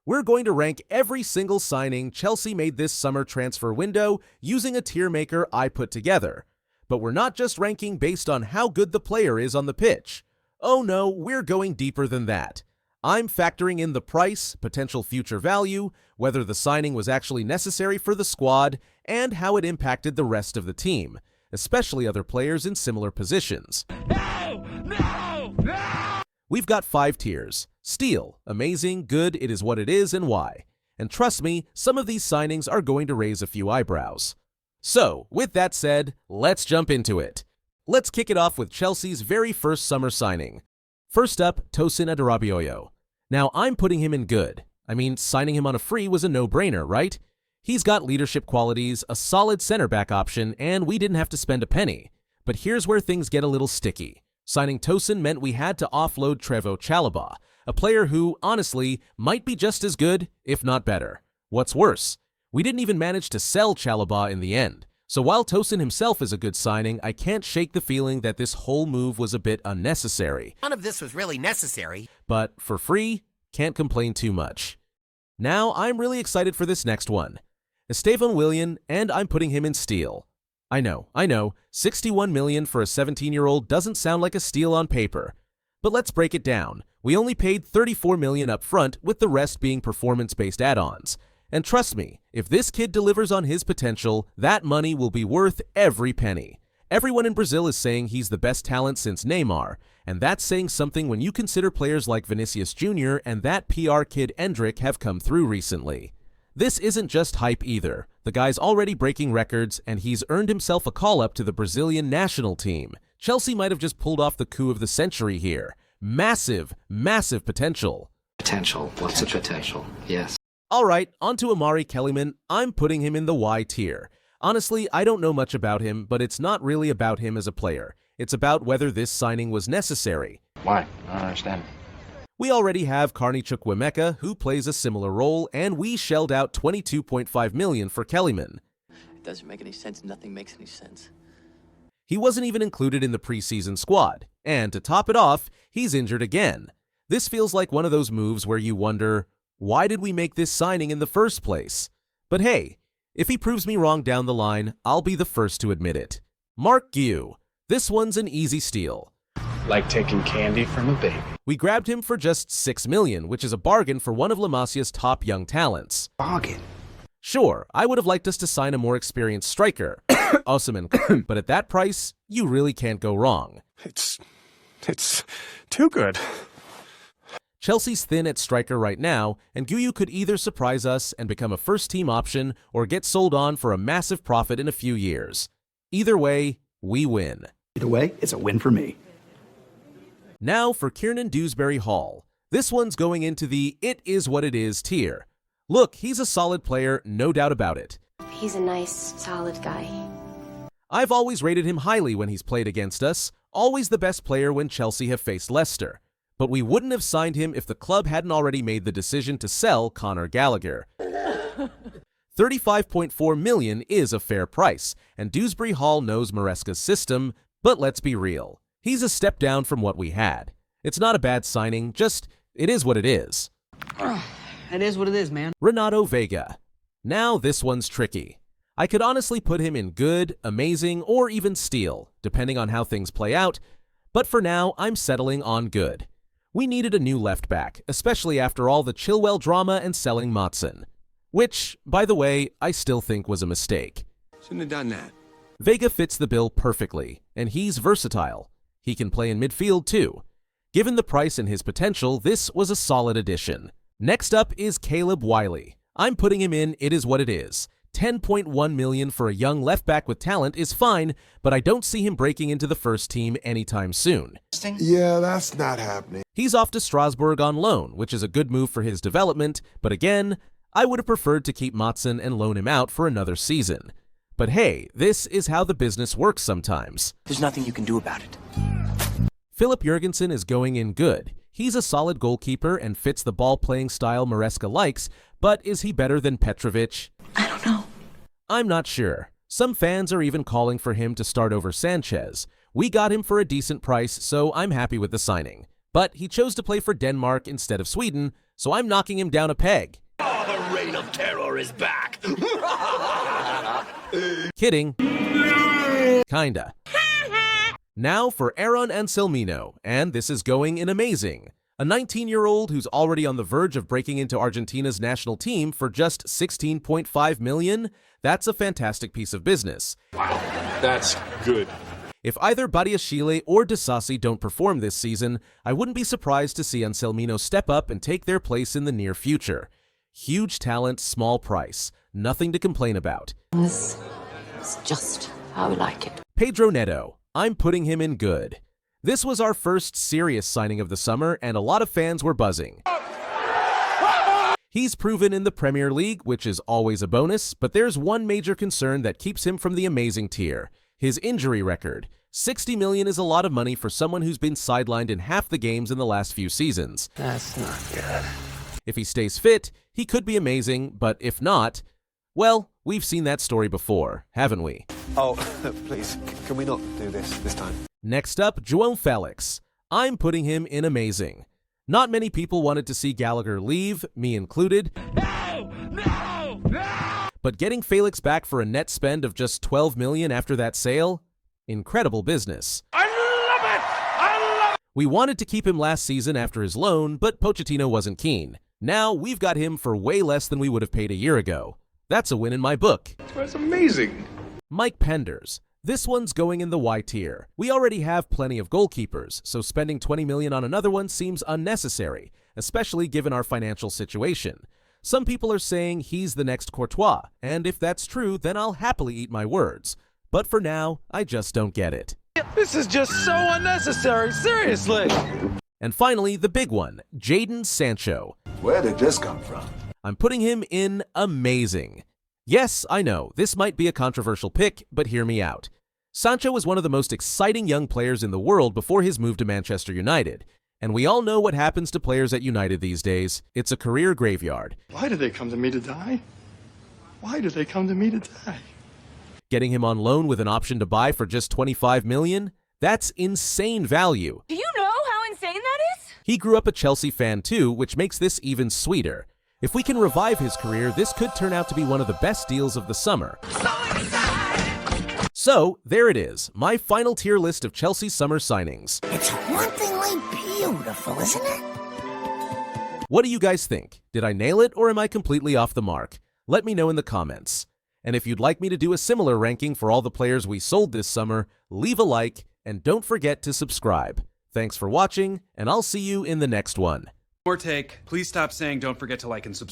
We're going to rank every single signing Chelsea made this summer transfer window using a tier maker I put together. But we're not just ranking based on how good the player is on the pitch. Oh no, we're going deeper than that. I'm factoring in the price, potential future value, whether the signing was actually necessary for the squad, and how it impacted the rest of the team, especially other players in similar positions. No! No! No! We've got 5 tiers. Steal, amazing, good, it is what it is, and why. And trust me, some of these signings are going to raise a few eyebrows. So, with that said, let's jump into it. Let's kick it off with Chelsea's very first summer signing. First up, Tosin Adarabioyo. Now, I'm putting him in good. I mean, signing him on a free was a no-brainer, right? He's got leadership qualities, a solid center-back option, and we didn't have to spend a penny. But here's where things get a little sticky. Signing Tosin meant we had to offload Trevoh Chalobah, a player who, honestly, might be just as good, if not better. What's worse, we didn't even manage to sell Chalobah in the end. So while Tosin himself is a good signing, I can't shake the feeling that this whole move was a bit unnecessary. None of this was really necessary. But for free, can't complain too much. Now I'm really excited for this next one. Estêvão Willian, and I'm putting him in steal. I know, 61 million for a 17-year-old doesn't sound like a steal on paper. But let's break it down. We only paid 34 million up front, with the rest being performance-based add-ons. And trust me, if this kid delivers on his potential, that money will be worth every penny. Everyone in Brazil is saying he's the best talent since Neymar, and that's saying something when you consider players like Vinicius Jr. and that PR kid Endrick have come through recently. This isn't just hype either. The guy's already breaking records, and he's earned himself a call-up to the Brazilian national team. Chelsea might have just pulled off the coup of the century here. Massive, massive potential. Potential. What's the potential? Yes. Alright, on to Omari Kellyman. I'm putting him in the Y tier. Honestly, I don't know much about him, but it's not really about him as a player. It's about whether this signing was necessary. Why? I don't understand. We already have Carney Chukwuemeka, who plays a similar role, and we shelled out 22.5 million for Kellyman. It doesn't make any sense. Nothing makes any sense. He wasn't even included in the preseason squad, and to top it off, he's injured again. This feels like one of those moves where you wonder, why did we make this signing in the first place? But hey, if he proves me wrong down the line, I'll be the first to admit it. Marc Guiu. This one's an easy steal. Like taking candy from a baby. We grabbed him for just 6 million, which is a bargain for one of La Masia's top young talents. Bargain? Sure, I would have liked us to sign a more experienced striker, Osimhen, but at that price, you really can't go wrong. It's too good. Chelsea's thin at striker right now, and Guiu could either surprise us and become a first-team option or get sold on for a massive profit in a few years. Either way, we win. Either way, it's a win for me. Now for Kiernan Dewsbury-Hall. This one's going into the it is what it is tier. Look, he's a solid player, no doubt about it. He's a nice, solid guy. I've always rated him highly when he's played against us, always the best player when Chelsea have faced Leicester. But we wouldn't have signed him if the club hadn't already made the decision to sell Conor Gallagher. 35.4 million is a fair price, and Dewsbury-Hall knows Maresca's system, but let's be real. He's a step down from what we had. It's not a bad signing, just it is what it is. It is what it is, man. Renato Veiga. Now this one's tricky. I could honestly put him in good, amazing, or even steal, depending on how things play out, but for now I'm settling on good. We needed a new left back, especially after all the Chilwell drama and selling Maatsen. Which, by the way, I still think was a mistake. Shouldn't have done that. Veiga fits the bill perfectly, and he's versatile. He can play in midfield too. Given the price and his potential, this was a solid addition. Next up is Caleb Wiley. I'm putting him in it is what it is. 10.1 million for a young left back with talent is fine, but I don't see him breaking into the first team anytime soon. Yeah, that's not happening. He's off to Strasbourg on loan, which is a good move for his development, but again, I would have preferred to keep Maatsen and loan him out for another season. But hey, this is how the business works sometimes. There's nothing you can do about it. Filip Jørgensen is going in good. He's a solid goalkeeper and fits the ball-playing style Maresca likes, but is he better than Petrovic? I don't know. I'm not sure. Some fans are even calling for him to start over Sanchez. We got him for a decent price, so I'm happy with the signing. But he chose to play for Denmark instead of Sweden, so I'm knocking him down a peg. Oh, the reign of terror is back! Kidding. Kinda. Now for Aarón Anselmino, and this is going in amazing. A 19-year-old who's already on the verge of breaking into Argentina's national team for just 16.5 million? That's a fantastic piece of business. Wow, that's good. If either Badiashile or Disasi don't perform this season, I wouldn't be surprised to see Anselmino step up and take their place in the near future. Huge talent, small price. Nothing to complain about. This is just how we like it. Pedro Neto. I'm putting him in good. This was our first serious signing of the summer, and a lot of fans were buzzing. He's proven in the Premier League, which is always a bonus, but there's one major concern that keeps him from the amazing tier. His injury record. 60 million is a lot of money for someone who's been sidelined in half the games in the last few seasons. That's not good. If he stays fit, he could be amazing, but if not, well, we've seen that story before, haven't we? Oh, please, can we not do this time? Next up, João Félix. I'm putting him in amazing. Not many people wanted to see Gallagher leave, me included. No! No! No! But getting Félix back for a net spend of just 12 million after that sale? Incredible business. I love it! I love it! We wanted to keep him last season after his loan, but Pochettino wasn't keen. Now we've got him for way less than we would have paid a year ago. That's a win in my book. That's amazing. Mike Penders. This one's going in the Y tier. We already have plenty of goalkeepers, so spending 20 million on another one seems unnecessary, especially given our financial situation. Some people are saying he's the next Courtois, and if that's true, then I'll happily eat my words. But for now, I just don't get it. This is just so unnecessary, seriously! And finally, the big one, Jadon Sancho. Where did this come from? I'm putting him in amazing. Yes, I know, this might be a controversial pick, but hear me out. Sancho was one of the most exciting young players in the world before his move to Manchester United. And we all know what happens to players at United these days. It's a career graveyard. Why do they come to me to die? Why do they come to me to die? Getting him on loan with an option to buy for just 25 million? That's insane value. Do you know how insane that is? He grew up a Chelsea fan too, which makes this even sweeter. If we can revive his career, this could turn out to be one of the best deals of the summer. So, there it is, my final tier list of Chelsea summer signings. It's hauntingly beautiful, isn't it? What do you guys think? Did I nail it, or am I completely off the mark? Let me know in the comments. And if you'd like me to do a similar ranking for all the players we sold this summer, leave a like, and don't forget to subscribe. Thanks for watching, and I'll see you in the next one. More take. Please stop saying don't forget to like and subscribe.